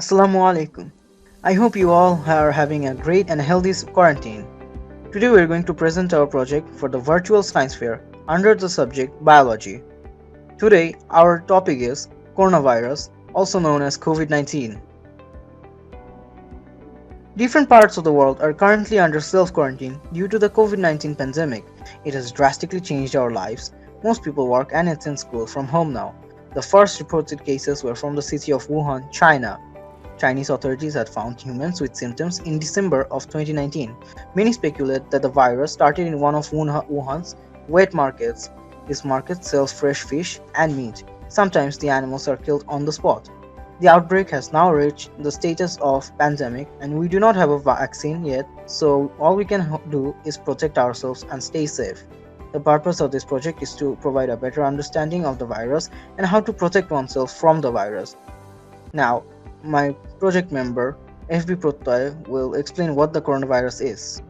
Assalamu alaikum. I hope you all are having a great and healthy quarantine. Today we are going to present our project for the virtual science fair under the subject biology. Today our topic is coronavirus, also known as COVID-19. Different parts of the world are currently under self-quarantine due to the COVID-19 pandemic. It has drastically changed our lives. Most people work and attend school from home now. The first reported cases were from the city of Wuhan, China. Chinese authorities had found humans with symptoms in December of 2019. Many speculate that the virus started in one of Wuhan's wet markets. This market sells fresh fish and meat. Sometimes the animals are killed on the spot. The outbreak has now reached the status of pandemic and we do not have a vaccine yet, so all we can do is protect ourselves and stay safe. The purpose of this project is to provide a better understanding of the virus and how to protect oneself from the virus. Now, my project member FB Protoy will explain what the coronavirus is.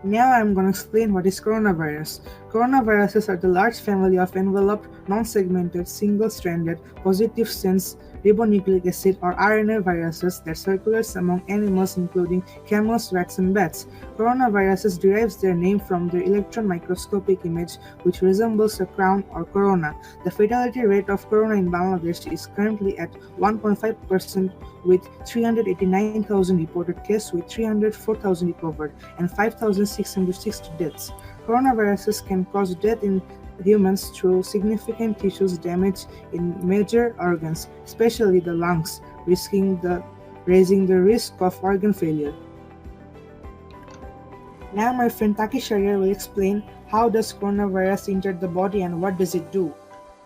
Now I'm going to explain what is coronavirus. Coronaviruses are the large family of enveloped, non-segmented, single-stranded, positive-sense ribonucleic acid or RNA viruses that circulates among animals including camels, rats, and bats. Coronaviruses derives their name from their electron microscopic image which resembles a crown or corona. The fatality rate of corona in Bangladesh is currently at 1.5% with 389,000 reported cases with 304,000 recovered and 5,660 deaths. Coronaviruses can cause death in humans through significant tissue damage in major organs, especially the lungs, raising the risk of organ failure. Now my friend Taki Sharia will explain how does coronavirus enter the body and what does it do.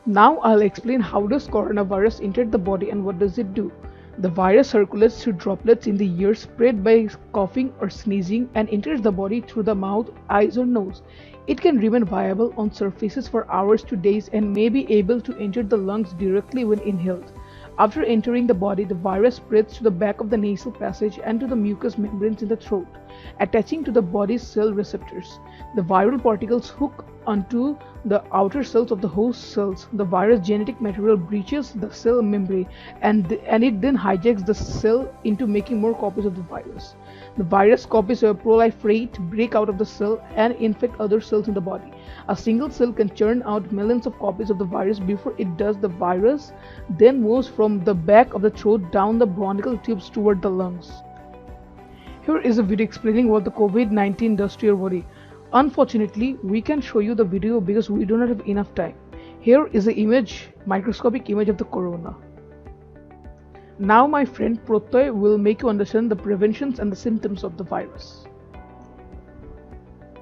Now I'll explain how does coronavirus enter the body and what does it do. The virus circulates through droplets in the air spread by coughing or sneezing and enters the body through the mouth, eyes or nose. It can remain viable on surfaces for hours to days and may be able to enter the lungs directly when inhaled. After entering the body, the virus spreads to the back of the nasal passage and to the mucous membranes in the throat, attaching to the body's cell receptors. The viral particles hook onto the outer cells of the host cells. The virus genetic material breaches the cell membrane and it then hijacks the cell into making more copies of the virus. The virus copies proliferate, break out of the cell and infect other cells in the body. A single cell can churn out millions of copies of the virus before it does. The virus then moves from the back of the throat down the bronchial tubes toward the lungs. Here is a video explaining what the COVID-19 does to your body. Unfortunately, we can't show you the video because we do not have enough time. Here is the microscopic image of the corona. Now my friend Protoy will make you understand the preventions and the symptoms of the virus.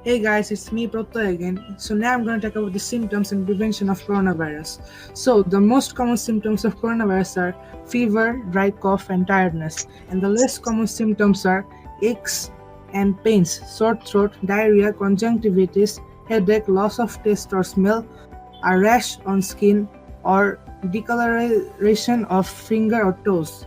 Hey guys, it's me Protoy again. So now I'm going to talk about the symptoms and prevention of coronavirus. So the most common symptoms of coronavirus are fever, dry cough and tiredness. And the less common symptoms are aches and pains, sore throat, diarrhea, conjunctivitis, headache, loss of taste or smell, a rash on skin or discoloration of finger or toes.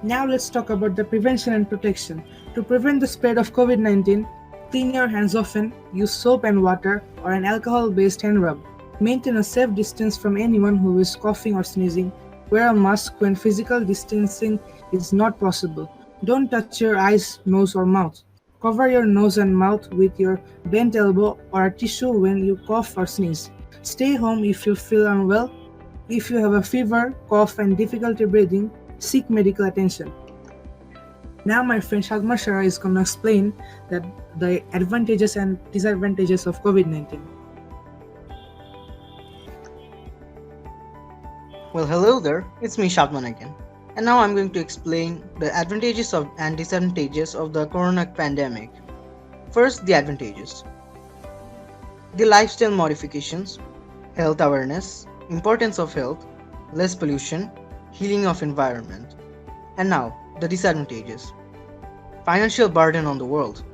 Now let's talk about the prevention and protection. To prevent the spread of COVID-19, clean your hands often, use soap and water or an alcohol-based hand rub. Maintain a safe distance from anyone who is coughing or sneezing. Wear a mask when physical distancing is not possible. Don't touch your eyes, nose or mouth. Cover your nose and mouth with your bent elbow or a tissue when you cough or sneeze. Stay home if you feel unwell. If you have a fever, cough and difficulty breathing, seek medical attention. Now my friend Shagma Shara is going to explain the advantages and disadvantages of COVID-19. Well, hello there, it's me Shadman again. And now I'm going to explain the advantages and disadvantages of the corona pandemic. First, the advantages. The lifestyle modifications, health awareness, importance of health, less pollution, healing of environment. And now, the disadvantages. Financial burden on the world,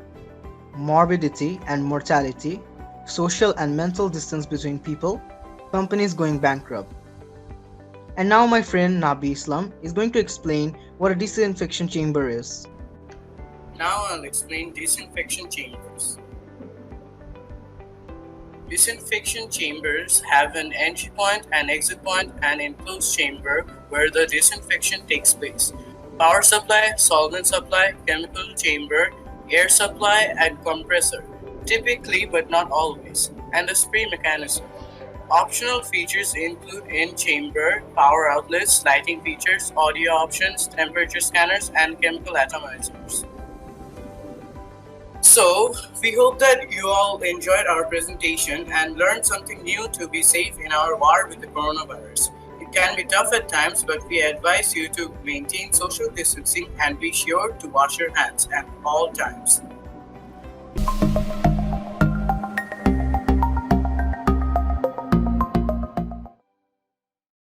morbidity and mortality, social and mental distance between people, companies going bankrupt. And now my friend Nabi Islam is going to explain what a disinfection chamber is. Now I'll explain disinfection chambers. Disinfection chambers have an entry point, an exit point, and enclosed chamber where the disinfection takes place. Power supply, solvent supply, chemical chamber, air supply, and compressor, typically but not always, and a spray mechanism. Optional features include in-chamber, power outlets, lighting features, audio options, temperature scanners, and chemical atomizers. So, we hope that you all enjoyed our presentation and learned something new to be safe in our war with the coronavirus. It can be tough at times, but we advise you to maintain social distancing and be sure to wash your hands at all times.